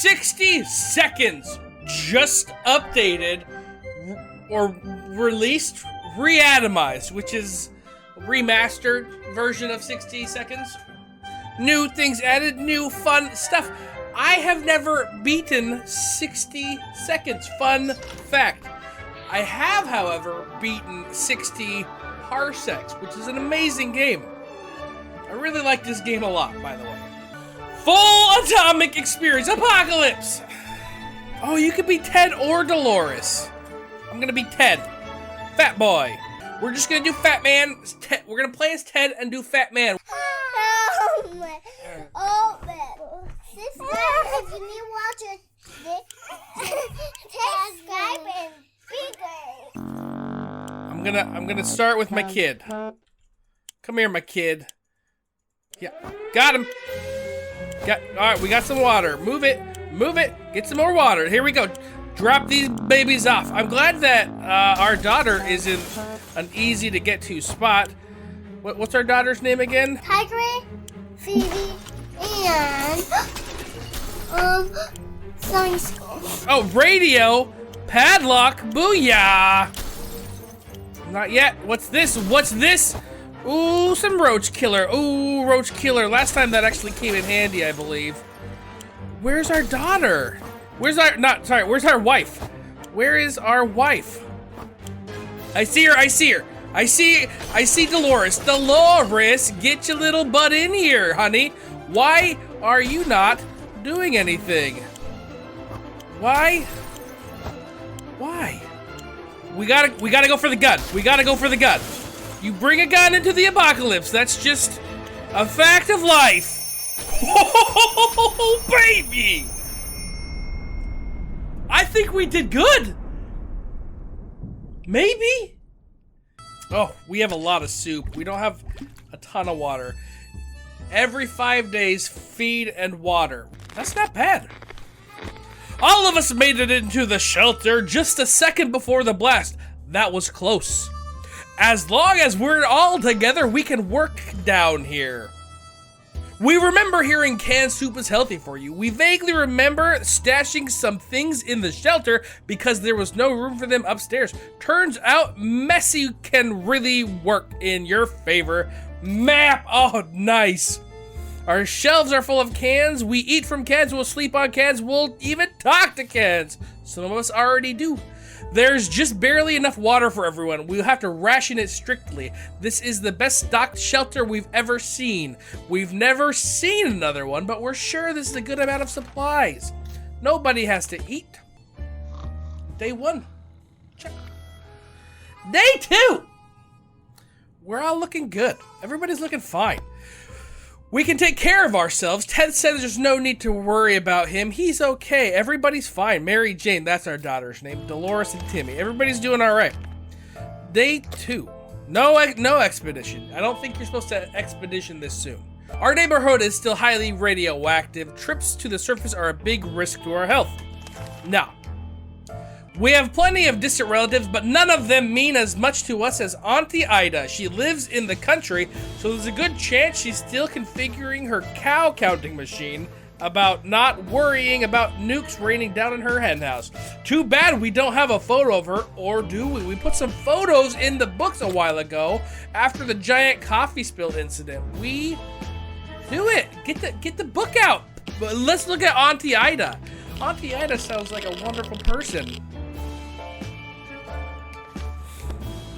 60 seconds just updated or released Reatomized, which is a remastered version of 60 seconds. New things added, new fun stuff. I have never beaten 60 seconds. Fun fact. I have, however, beaten 60 parsecs, which is an amazing game. I really like this game a lot, by the way. Full atomic experience apocalypse! Oh, you could be Ted or Dolores. I'm gonna be Ted. Fat boy. We're just gonna do Fat Man. We're gonna play as Ted and do Fat Man. Oh, sister, if you need water, subscribe and bigger. I'm gonna start with my kid. Come here, my kid. Yeah, got him. All right, we got some water. Move it, get some more water. Here we go. Drop these babies off. I'm glad that our daughter is in an easy to get to spot. What's our daughter's name again? Tiger, Phoebe, and Sunny School. Oh, radio, padlock, booyah. Not yet. What's this? Ooh, some roach killer. Ooh, roach killer. Last time that actually came in handy, I believe. Where's our daughter? Where's our wife? Where is our wife? I see her. I see Dolores. Dolores, get your little butt in here, honey. Why are you not doing anything? Why? We gotta go for the gun. You bring a gun into the apocalypse. That's just a fact of life. Oh, baby! I think we did good. Maybe? Oh, we have a lot of soup. We don't have a ton of water. Every 5 days, feed and water. That's not bad. All of us made it into the shelter just a second before the blast. That was close. As long as we're all together, we can work down here. We remember hearing canned soup is healthy for you. We vaguely remember stashing some things in the shelter because there was no room for them upstairs. Turns out messy can really work in your favor. Map, oh nice. Our shelves are full of cans. We eat from cans, we'll sleep on cans, we'll even talk to cans. Some of us already do. There's just barely enough water for everyone. We'll have to ration it strictly. This is the best stocked shelter we've ever seen. We've never seen another one, but we're sure this is a good amount of supplies. Nobody has to eat. Day 1. Check. Day 2. We're all looking good. Everybody's looking fine. We can take care of ourselves. Ted said there's no need to worry about him. He's okay. Everybody's fine. Mary Jane, that's our daughter's name. Dolores and Timmy. Everybody's doing all right. Day 2. No expedition. I don't think you're supposed to expedition this soon. Our neighborhood is still highly radioactive. Trips to the surface are a big risk to our health. Now, we have plenty of distant relatives, but none of them mean as much to us as Auntie Ida. She lives in the country, so there's a good chance she's still configuring her cow counting machine about not worrying about nukes raining down in her hen house. Too bad we don't have a photo of her, or do we? We put some photos in the books a while ago after the giant coffee spill incident. We do it. Get the book out. But let's look at Auntie Ida. Auntie Ida sounds like a wonderful person.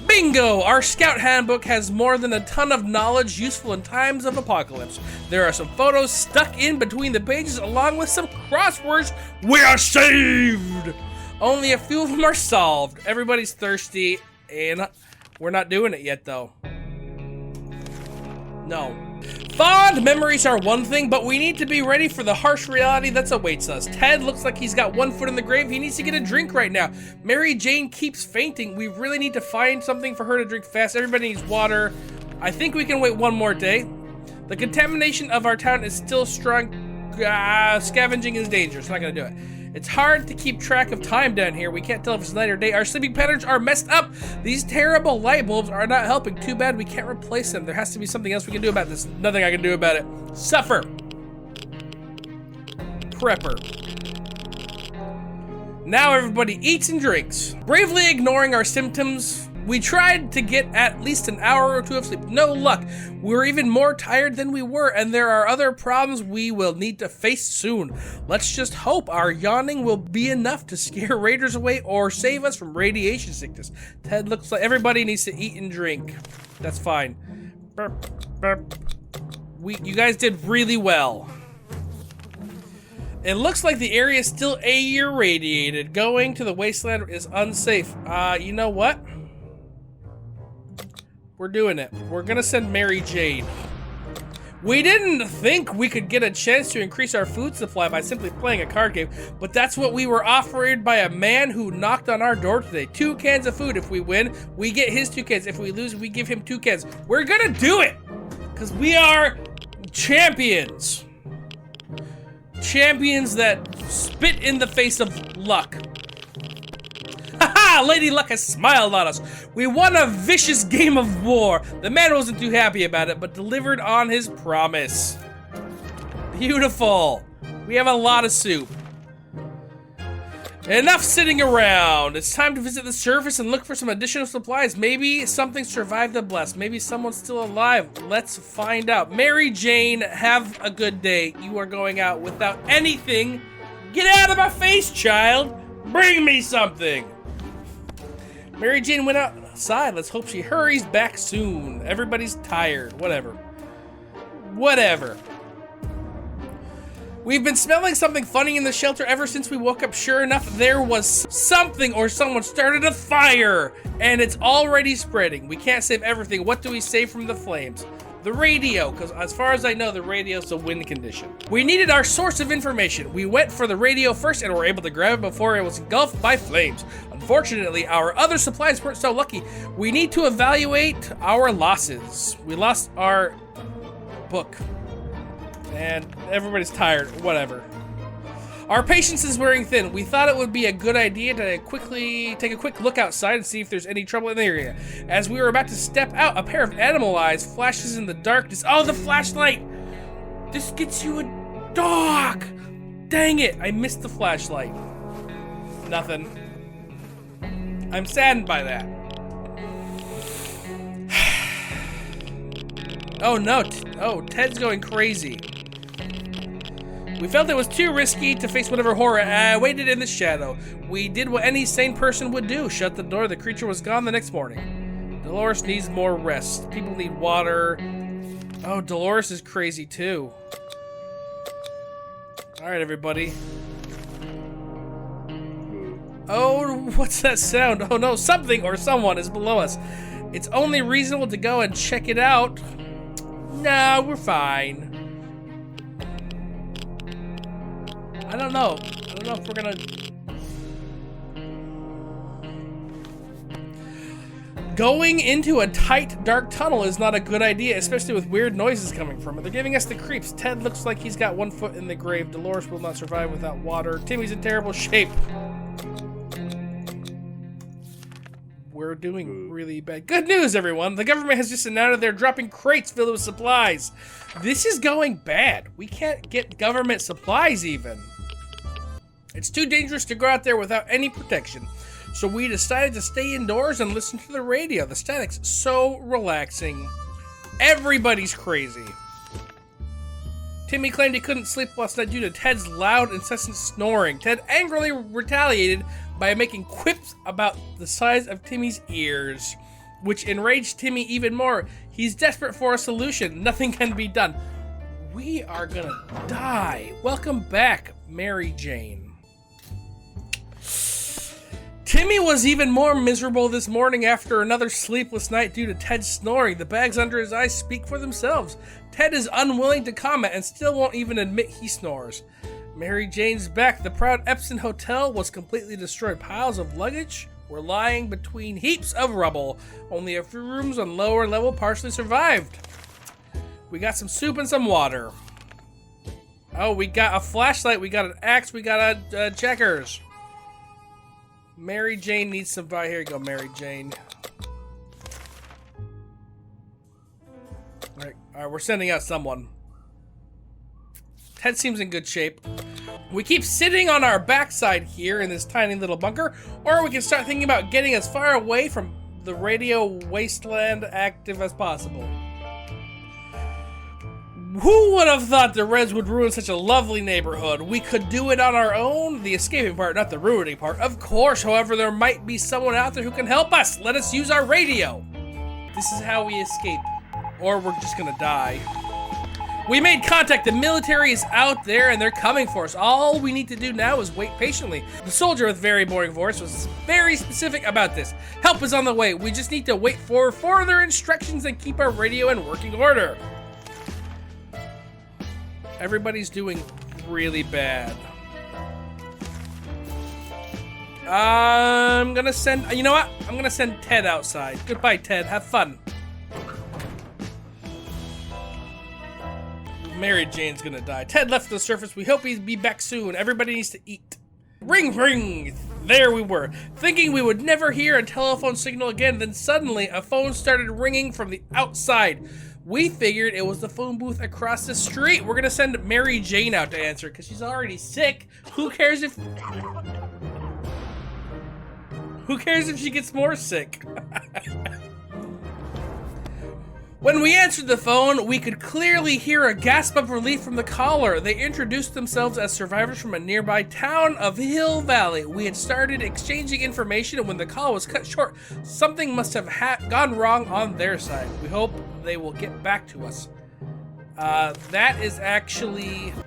Bingo! Our scout handbook has more than a ton of knowledge useful in times of apocalypse. There are some photos stuck in between the pages along with some crosswords. We are saved! Only a few of them are solved. Everybody's thirsty and we're not doing it yet though. No. Fond memories are one thing, but we need to be ready for the harsh reality that awaits us. Ted looks like he's got one foot in the grave. He needs to get a drink right now. Mary Jane keeps fainting. We really need to find something for her to drink fast. Everybody needs water. I think we can wait one more day. The contamination of our town is still strong. Scavenging is dangerous. Not gonna do it. It's hard to keep track of time down here. We can't tell if it's night or day. Our sleeping patterns are messed up. These terrible light bulbs are not helping. Too bad we can't replace them. There has to be something else we can do about this. Nothing I can do about it. Suffer. Prepper. Now everybody eats and drinks. Bravely ignoring our symptoms, we tried to get at least an hour or two of sleep. No luck. We're even more tired than we were, and there are other problems we will need to face soon. Let's just hope our yawning will be enough to scare raiders away or save us from radiation sickness. Ted looks like everybody needs to eat and drink. That's fine. Burp, burp. You guys did really well. It looks like the area is still irradiated. Going to the wasteland is unsafe. You know what? We're doing it. We're gonna send Mary Jane. We didn't think we could get a chance to increase our food supply by simply playing a card game, but that's what we were offered by a man who knocked on our door today. 2 cans of food. If we win, we get his 2 cans. If we lose, we give him 2 cans. We're gonna do it! Because we are champions. Champions that spit in the face of luck. Haha! Lady Luck has smiled on us. We won a vicious game of war. The man wasn't too happy about it, but delivered on his promise. Beautiful. We have a lot of soup. Enough sitting around. It's time to visit the surface and look for some additional supplies. Maybe something survived the blast. Maybe someone's still alive. Let's find out. Mary Jane, have a good day. You are going out without anything. Get out of my face, child. Bring me something. Mary Jane went outside. Let's hope she hurries back soon. Everybody's tired. Whatever. Whatever. We've been smelling something funny in the shelter ever since we woke up. Sure enough, there was something or someone started a fire, and it's already spreading. We can't save everything. What do we save from the flames? The radio, because as far as I know, the radio's a win condition. We needed our source of information. We went for the radio first and were able to grab it before it was engulfed by flames. Unfortunately, our other supplies weren't so lucky. We need to evaluate our losses. We lost our book. And everybody's tired, whatever. Our patience is wearing thin. We thought it would be a good idea to quickly take a quick look outside and see if there's any trouble in the area. As we were about to step out, a pair of animal eyes flashes in the darkness. Oh, the flashlight! This gets you a dog! Dang it, I missed the flashlight. Nothing. I'm saddened by that. Oh no, Ted's going crazy. We felt it was too risky to face whatever horror waited in the shadow. We did what any sane person would do. Shut the door. The creature was gone the next morning. Dolores needs more rest. People need water. Oh, Dolores is crazy too. Alright, everybody. Oh, what's that sound? Oh no, something or someone is below us. It's only reasonable to go and check it out. No, we're fine. I don't know. I don't know if we're gonna... Going into a tight, dark tunnel is not a good idea, especially with weird noises coming from it. They're giving us the creeps. Ted looks like he's got 1 foot in the grave. Dolores will not survive without water. Timmy's in terrible shape. We're doing really bad. Good news, everyone. The government has just announced they're dropping crates filled with supplies. This is going bad. We can't get government supplies even. It's too dangerous to go out there without any protection. So we decided to stay indoors and listen to the radio. The static's so relaxing. Everybody's crazy. Timmy claimed he couldn't sleep last night due to Ted's loud, incessant snoring. Ted angrily retaliated by making quips about the size of Timmy's ears, which enraged Timmy even more. He's desperate for a solution. Nothing can be done. We are gonna die. Welcome back, Mary Jane. Timmy was even more miserable this morning after another sleepless night due to Ted's snoring. The bags under his eyes speak for themselves. Ted is unwilling to comment and still won't even admit he snores. Mary Jane's back. The proud Epsom Hotel was completely destroyed. Piles of luggage were lying between heaps of rubble. Only a few rooms on lower level partially survived. We got some soup and some water. Oh, we got a flashlight. We got an axe. We got a checkers. Mary Jane needs some fire. Here you go, Mary Jane. All right, we're sending out someone. Ted seems in good shape. We keep sitting on our backside here in this tiny little bunker, or we can start thinking about getting as far away from the radio wasteland active as possible. Who would have thought the Reds would ruin such a lovely neighborhood? We could do it on our own, the escaping part, not the ruining part. Of course, however, there might be someone out there who can help us. Let us use our radio. This is how we escape, or we're just gonna die. We made contact. The military is out there and they're coming for us. All we need to do now is wait patiently. The soldier with very boring voice was very specific about this. Help is on the way. We just need to wait for further instructions and keep our radio in working order. Everybody's doing really bad. I'm gonna send, you know what? I'm gonna send Ted outside. Goodbye, Ted. Have fun. Mary Jane's gonna die. Ted left the surface. We hope he'll be back soon. Everybody needs to eat. Ring, ring. There we were, thinking we would never hear a telephone signal again. Then suddenly a phone started ringing from the outside. We figured it was the phone booth across the street. We're gonna send Mary Jane out to answer because she's already sick. Who cares if she gets more sick? When we answered the phone, we could clearly hear a gasp of relief from the caller. They introduced themselves as survivors from a nearby town of Hill Valley. We had started exchanging information, and when the call was cut short, something must have gone wrong on their side. We hope they will get back to us.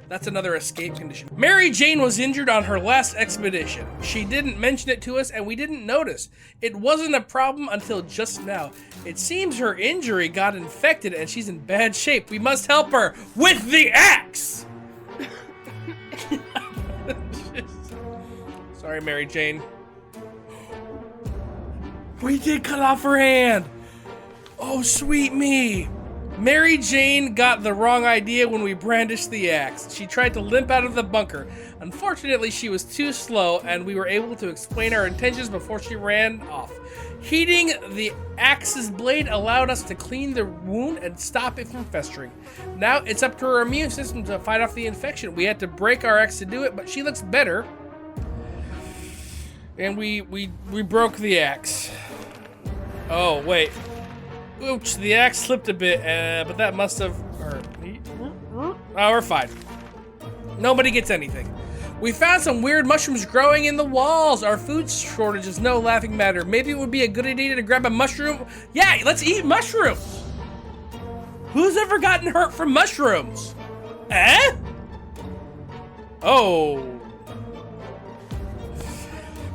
That's another escape condition. Mary Jane was injured on her last expedition. She didn't mention it to us and we didn't notice. It wasn't a problem until just now. It seems her injury got infected and she's in bad shape. We must help her with the axe! Sorry, Mary Jane. We did cut off her hand! Oh, sweet me! Mary Jane got the wrong idea when we brandished the axe. She tried to limp out of the bunker. Unfortunately, she was too slow, and we were able to explain our intentions before she ran off. Heating the axe's blade allowed us to clean the wound and stop it from festering. Now it's up to her immune system to fight off the infection. We had to break our axe to do it, but she looks better. And we broke the axe. Oh, wait. Oops, the axe slipped a bit, but that must have hurt. Oh, we're fine. Nobody gets anything. We found some weird mushrooms growing in the walls. Our food shortage is no laughing matter. Maybe it would be a good idea to grab a mushroom. Yeah, let's eat mushrooms. Who's ever gotten hurt from mushrooms? Eh? Oh.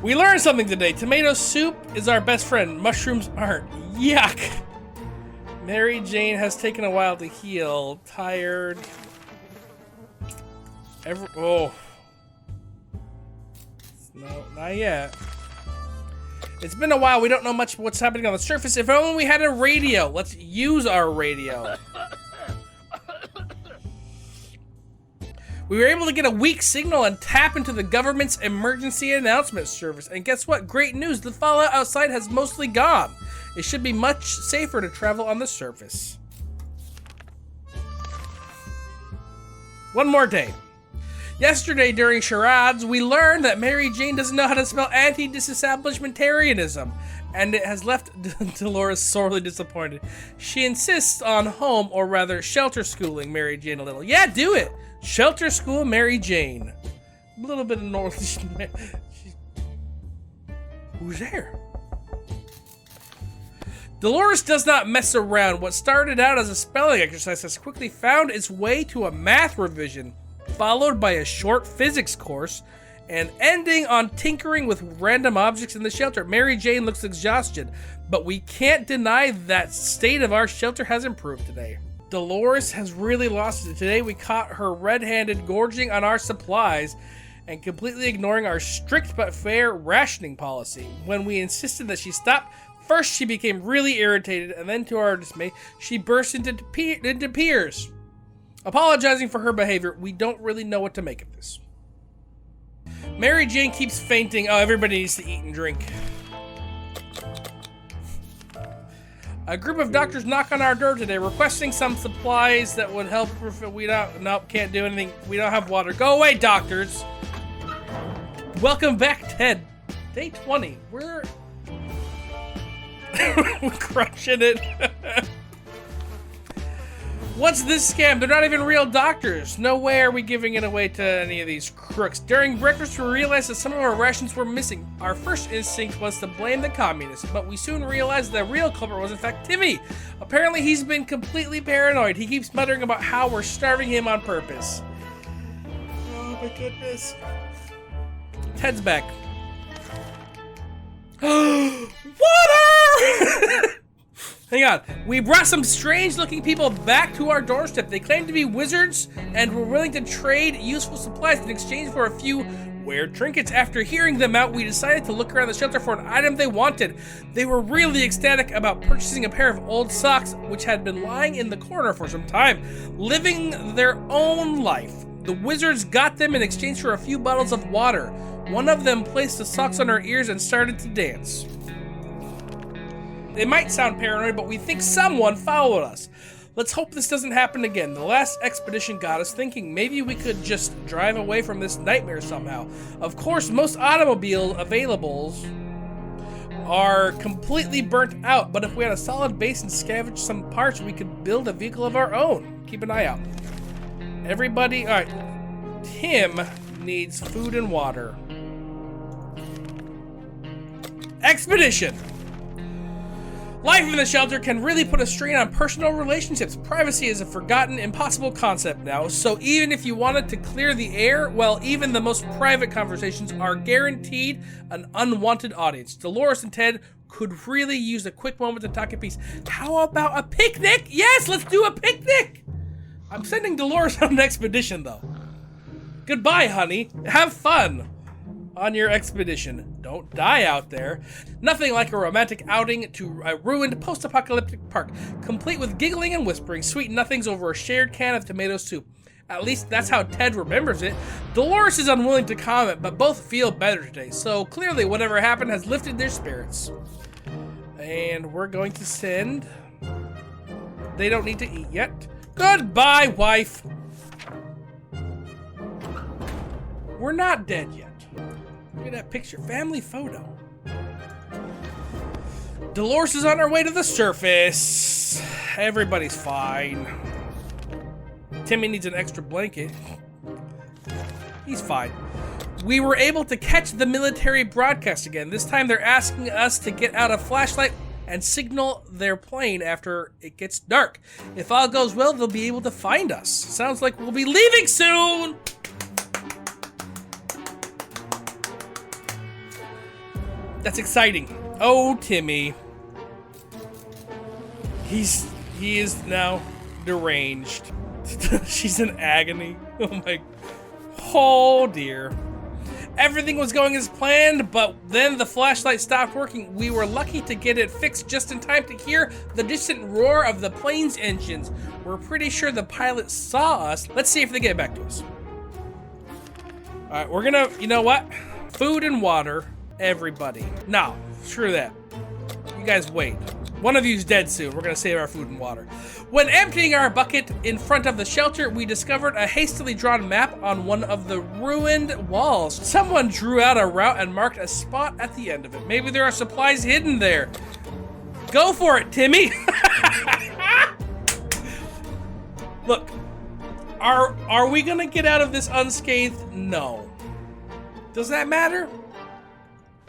We learned something today. Tomato soup is our best friend. Mushrooms aren't. Yuck. Mary Jane has taken a while to heal. Tired. Oh. No, not yet. It's been a while. We don't know much what's happening on the surface. If only we had a radio. Let's use our radio. We were able to get a weak signal and tap into the government's emergency announcement service. And guess what? Great news. The fallout outside has mostly gone. It should be much safer to travel on the surface. One more day. Yesterday during charades, we learned that Mary Jane doesn't know how to spell anti-disestablishmentarianism, and it has left Dolores sorely disappointed. She insists on home, or rather shelter schooling Mary Jane a little. Yeah, do it! Shelter school Mary Jane. A little bit of North. Who's there? Dolores does not mess around. What started out as a spelling exercise has quickly found its way to a math revision, followed by a short physics course, and ending on tinkering with random objects in the shelter. Mary Jane looks exhausted, but we can't deny that state of our shelter has improved today. Dolores has really lost it. Today we caught her red-handed gorging on our supplies and completely ignoring our strict but fair rationing policy. When we insisted that she stop, first she became really irritated, and then to our dismay, she burst into tears. Apologizing for her behavior, we don't really know what to make of this. Mary Jane keeps fainting. Oh, everybody needs to eat and drink. A group of doctors knock on our door today requesting some supplies that would help. Nope, can't do anything. We don't have water. Go away, doctors. Welcome back, Ted. Day 20. We're crushing it. What's this scam? They're not even real doctors. No way are we giving it away to any of these crooks. During breakfast, we realized that some of our rations were missing. Our first instinct was to blame the communists, but we soon realized the real culprit was in fact Timmy. Apparently, he's been completely paranoid. He keeps muttering about how we're starving him on purpose. Oh my goodness. Ted's back. Water! Hang on. We brought some strange-looking people back to our doorstep. They claim to be wizards and were willing to trade useful supplies in exchange for a few weird trinkets. After hearing them out, we decided to look around the shelter for an item they wanted. They were really ecstatic about purchasing a pair of old socks, which had been lying in the corner for some time, living their own life. The wizards got them in exchange for a few bottles of water. One of them placed the socks on her ears and started to dance. They might sound paranoid, but we think someone followed us. Let's hope this doesn't happen again. The last expedition got us thinking maybe we could just drive away from this nightmare somehow. Of course, most automobile availables are completely burnt out, but if we had a solid base and scavenge some parts, we could build a vehicle of our own. Keep an eye out. Everybody, all right. Tim needs food and water. Expedition! Life in the shelter can really put a strain on personal relationships. Privacy is a forgotten, impossible concept now, so even if you wanted to clear the air, well, even the most private conversations are guaranteed an unwanted audience. Dolores and Ted could really use a quick moment to talk in peace. How about a picnic? Yes, let's do a picnic! I'm sending Dolores on an expedition, though. Goodbye, honey. Have fun on your expedition. Don't die out there. Nothing like a romantic outing to a ruined post-apocalyptic park, complete with giggling and whispering, sweet nothings over a shared can of tomato soup. At least that's how Ted remembers it. Dolores is unwilling to comment, but both feel better today, so clearly whatever happened has lifted their spirits. And we're going to send... They don't need to eat yet. Goodbye, wife. We're not dead yet. Look at that picture. Family photo. Dolores is on her way to the surface. Everybody's fine. Timmy needs an extra blanket. He's fine. We were able to catch the military broadcast again. This time they're asking us to get out a flashlight and signal their plane after it gets dark. If all goes well, they'll be able to find us. Sounds like we'll be leaving soon! That's exciting. Oh, Timmy. He is now deranged. She's in agony. Oh dear. Everything was going as planned, but then the flashlight stopped working. We were lucky to get it fixed just in time to hear the distant roar of the plane's engines. We're pretty sure the pilot saw us. Let's see if they get back to us. All right, we're gonna, you know what? Food and water. Everybody. No, screw that. You guys wait. One of you's dead soon. We're gonna save our food and water. When emptying our bucket in front of the shelter, we discovered a hastily drawn map on one of the ruined walls. Someone drew out a route and marked a spot at the end of it. Maybe there are supplies hidden there. Go for it, Timmy. Look, are we gonna get out of this unscathed? No. Does that matter?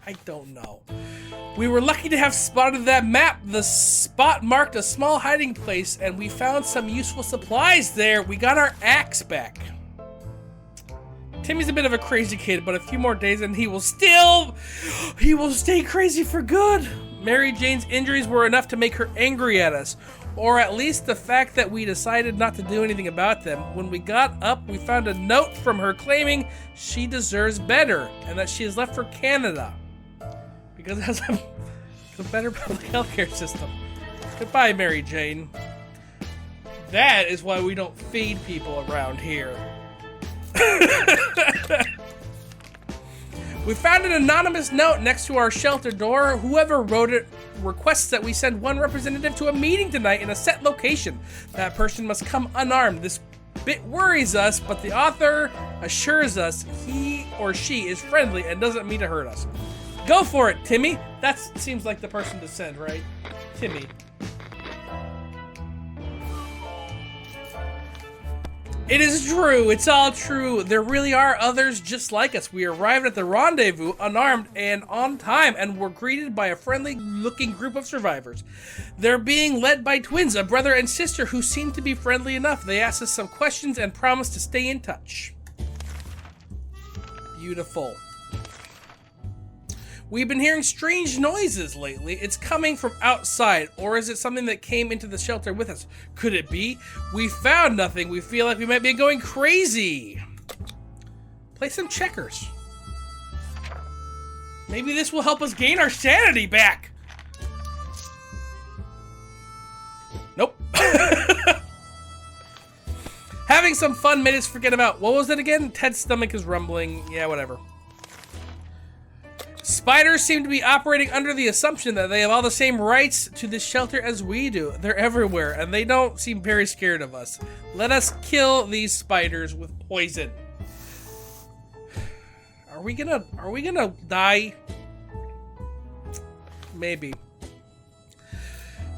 I don't know. We were lucky to have spotted that map. The spot marked a small hiding place, and we found some useful supplies there. We got our axe back. Timmy's a bit of a crazy kid, but a few more days and he will stay crazy for good. Mary Jane's injuries were enough to make her angry at us, or at least the fact that we decided not to do anything about them. When we got up, we found a note from her claiming she deserves better and that she has left for Canada because it has a better public healthcare system. Goodbye, Mary Jane. That is why we don't feed people around here. We found an anonymous note next to our shelter door. Whoever wrote it requests that we send one representative to a meeting tonight in a set location. That person must come unarmed. This bit worries us, but the author assures us he or she is friendly and doesn't mean to hurt us. Go for it, Timmy. That seems like the person to send, right? Timmy. It is true. It's all true. There really are others just like us. We arrived at the rendezvous unarmed and on time and were greeted by a friendly-looking group of survivors. They're being led by twins, a brother and sister who seem to be friendly enough. They asked us some questions and promised to stay in touch. Beautiful. We've been hearing strange noises lately. It's coming from outside, or is it something that came into the shelter with us? Could it be? We found nothing. We feel like we might be going crazy. Play some checkers. Maybe this will help us gain our sanity back. Nope. Having some fun made us forget about, what was it again? Ted's stomach is rumbling. Yeah, whatever. Spiders seem to be operating under the assumption that they have all the same rights to this shelter as we do. They're everywhere, and they don't seem very scared of us. Let us kill these spiders with poison. Are we gonna die? Maybe.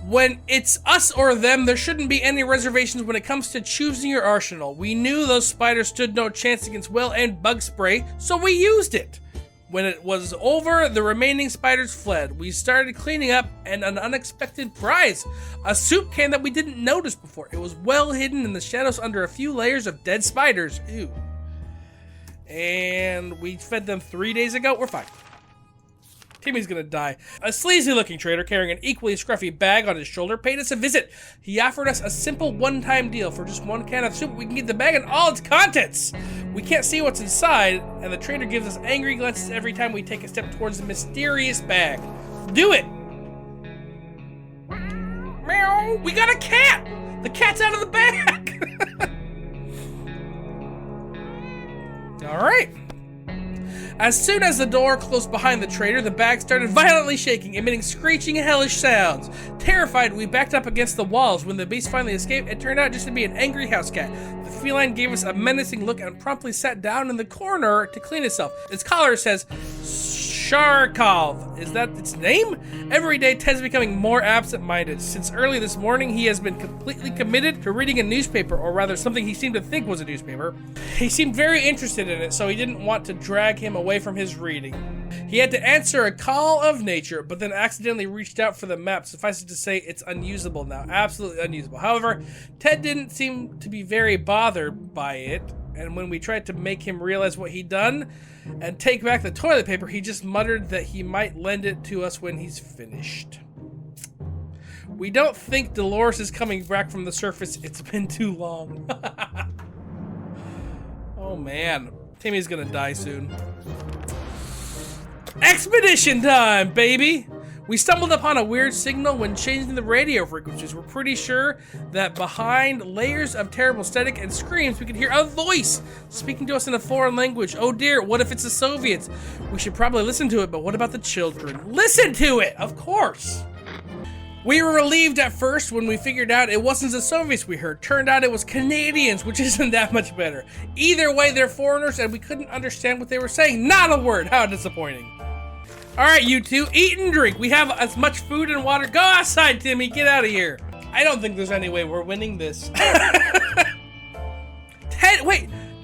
When it's us or them, there shouldn't be any reservations when it comes to choosing your arsenal. We knew those spiders stood no chance against well and bug spray, so we used it. When it was over, the remaining spiders fled. We started cleaning up, and an unexpected prize. A soup can that we didn't notice before. It was well hidden in the shadows under a few layers of dead spiders. Ew. And we fed them 3 days ago. We're fine. Timmy's gonna die. A sleazy-looking trader carrying an equally scruffy bag on his shoulder paid us a visit. He offered us a simple one-time deal. For just one can of soup, we can get the bag and all its contents. We can't see what's inside, and the trader gives us angry glances every time we take a step towards the mysterious bag. Do it! Meow! We got a cat! The cat's out of the bag! Alright. As soon as the door closed behind the trader, the bag started violently shaking, emitting screeching, hellish sounds. Terrified, we backed up against the walls. When the beast finally escaped, it turned out just to be an angry house cat. The feline gave us a menacing look and promptly sat down in the corner to clean itself. Its collar says, Sharkov. Is that its name? Every day, Ted's becoming more absent-minded. Since early this morning, he has been completely committed to reading a newspaper, or rather, something he seemed to think was a newspaper. He seemed very interested in it, so he didn't want to drag him away from his reading. He had to answer a call of nature, but then accidentally reached out for the map. Suffice it to say, it's unusable now. Absolutely unusable. However, Ted didn't seem to be very bothered by it, and when we tried to make him realize what he'd done and take back the toilet paper, he just muttered that he might lend it to us when he's finished. We don't think Dolores is coming back from the surface. It's been too long. Oh man, Timmy's gonna die soon. Expedition time, baby! We stumbled upon a weird signal when changing the radio frequencies. We're pretty sure that behind layers of terrible static and screams, we could hear a voice speaking to us in a foreign language. Oh dear, what if it's the Soviets? We should probably listen to it, but what about the children? Listen to it, of course! We were relieved at first when we figured out it wasn't the Soviets we heard. Turned out it was Canadians, which isn't that much better. Either way, they're foreigners and we couldn't understand what they were saying. Not a word, how disappointing. Alright, you two, eat and drink. We have as much food and water. Go outside, Timmy, get out of here. I don't think there's any way we're winning this.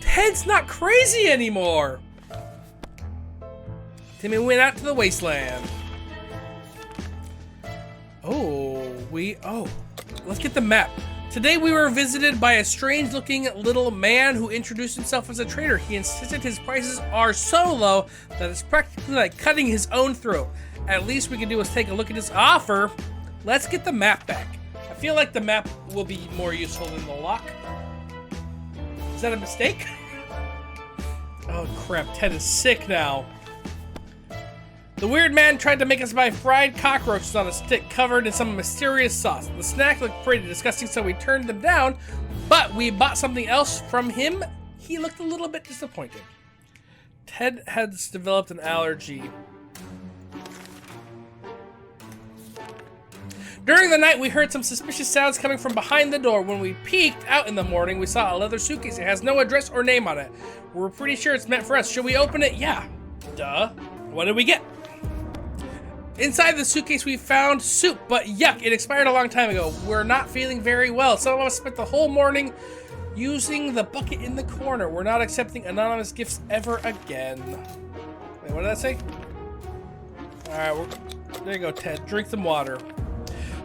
Ted's not crazy anymore. Timmy went out to the wasteland. Let's get the map. Today we were visited by a strange-looking little man who introduced himself as a trader. He insisted his prices are so low that it's practically like cutting his own throat. At least we can do is take a look at his offer. Let's get the map back. I feel like the map will be more useful than the lock. Is that a mistake? Oh crap, Ted is sick now. The weird man tried to make us buy fried cockroaches on a stick covered in some mysterious sauce. The snack looked pretty disgusting, so we turned them down, but we bought something else from him. He looked a little bit disappointed. Ted has developed an allergy. During the night, we heard some suspicious sounds coming from behind the door. When we peeked out in the morning, we saw a leather suitcase. It has no address or name on it. We're pretty sure it's meant for us. Should we open it? Yeah. Duh. What did we get? Inside the suitcase, we found soup, but yuck, it expired a long time ago. We're not feeling very well. Some of us spent the whole morning using the bucket in the corner. We're not accepting anonymous gifts ever again. Wait, what did that say? Alright, there you go, Ted. Drink some water.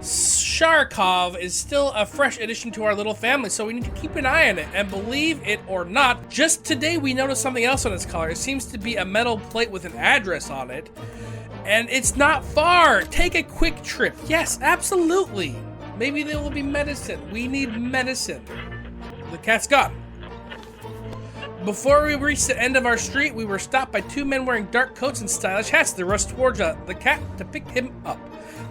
Sharkov is still a fresh addition to our little family, so we need to keep an eye on it. And believe it or not, just today we noticed something else on its collar. It seems to be a metal plate with an address on it. And it's not far. Take a quick trip. Yes, absolutely. Maybe there will be medicine. We need medicine. The cat's gone. Before we reached the end of our street, we were stopped by two men wearing dark coats and stylish hats. They rushed towards the cat to pick him up,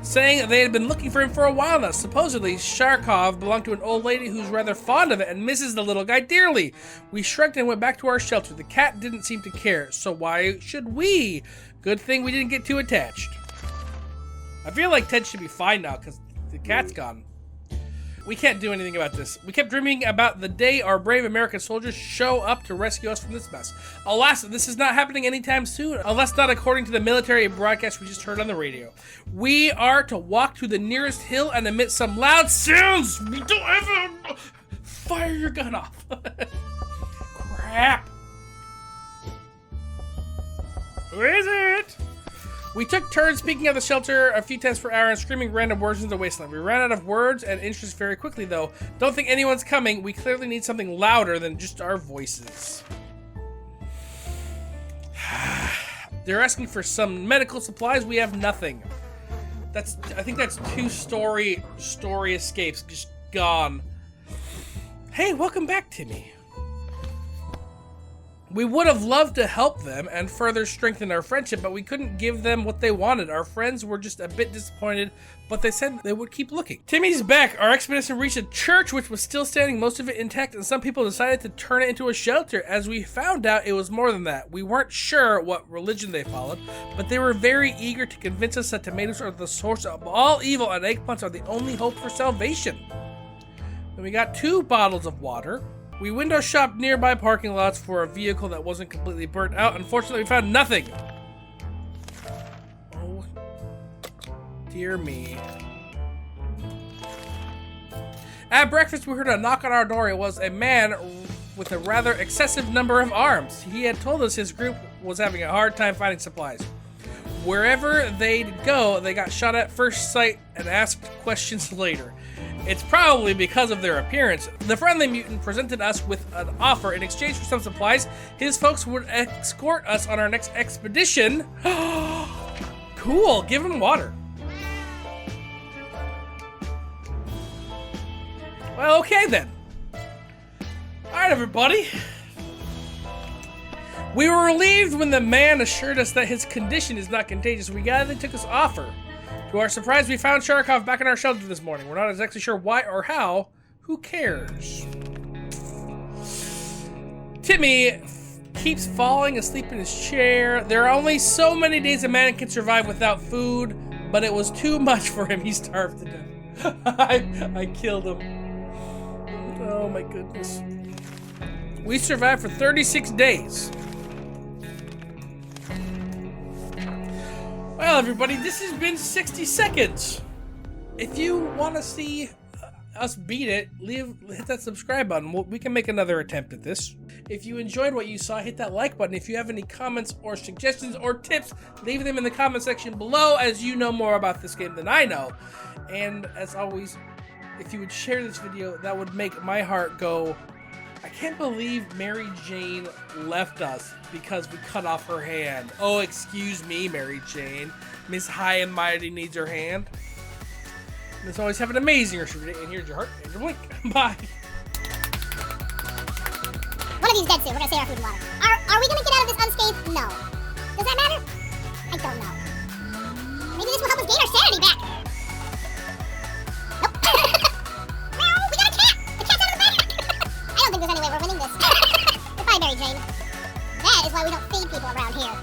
saying they had been looking for him for a while now. Supposedly, Sharkov belonged to an old lady who's rather fond of it and misses the little guy dearly. We shrugged and went back to our shelter. The cat didn't seem to care, so why should we? Good thing we didn't get too attached. I feel like Ted should be fine now because the cat's gone. We can't do anything about this. We kept dreaming about the day our brave American soldiers show up to rescue us from this mess. Alas, this is not happening anytime soon, unless not according to the military broadcast we just heard on the radio. We are to walk to the nearest hill and emit some loud sounds. Don't ever fire your gun off. Crap. Who is it? We took turns speaking at the shelter a few times per hour and screaming random words into the wasteland. We ran out of words and interest very quickly, though. Don't think anyone's coming. We clearly need something louder than just our voices. They're asking for some medical supplies. We have nothing. I think that's two story escapes just gone. Hey, welcome back, Timmy. We would have loved to help them and further strengthen our friendship, but we couldn't give them what they wanted. Our friends were just a bit disappointed, but they said they would keep looking. Timmy's back. Our expedition reached a church which was still standing, most of it intact, and some people decided to turn it into a shelter. As we found out, it was more than that. We weren't sure what religion they followed, but they were very eager to convince us that tomatoes are the source of all evil and eggplants are the only hope for salvation. Then we got 2 bottles of water. We window shopped nearby parking lots for a vehicle that wasn't completely burnt out. Unfortunately, we found nothing. Oh, dear me. At breakfast, we heard a knock on our door. It was a man with a rather excessive number of arms. He had told us his group was having a hard time finding supplies. Wherever they'd go, they got shot at first sight and asked questions later. It's probably because of their appearance. The friendly mutant presented us with an offer. In exchange for some supplies, his folks would escort us on our next expedition. Cool, give him water. Well, okay then. Alright, everybody. We were relieved when the man assured us that his condition is not contagious. We gladly took his offer. To our surprise, we found Sharkov back in our shelter this morning. We're not exactly sure why or how. Who cares? Timmy keeps falling asleep in his chair. There are only so many days a man can survive without food, but it was too much for him. He starved to death. I killed him. Oh my goodness. We survived for 36 days. Well, everybody, this has been 60 seconds. If you want to see us beat it, hit that subscribe button. We can make another attempt at this. If you enjoyed what you saw, hit that like button. If you have any comments or suggestions or tips, leave them in the comment section below, as you know more about this game than I know. And as always, if you would share this video, that would make my heart go, I can't believe Mary Jane left us because we cut off her hand. Oh, excuse me, Mary Jane. Miss High and Mighty needs her hand. Let's always have an amazing rest of your day. And here's your heart and your blink. Bye. One of these dead soon. We're gonna save our food and water. Are we gonna get out of this unscathed? No. Does that matter? I don't know. Maybe this will help us gain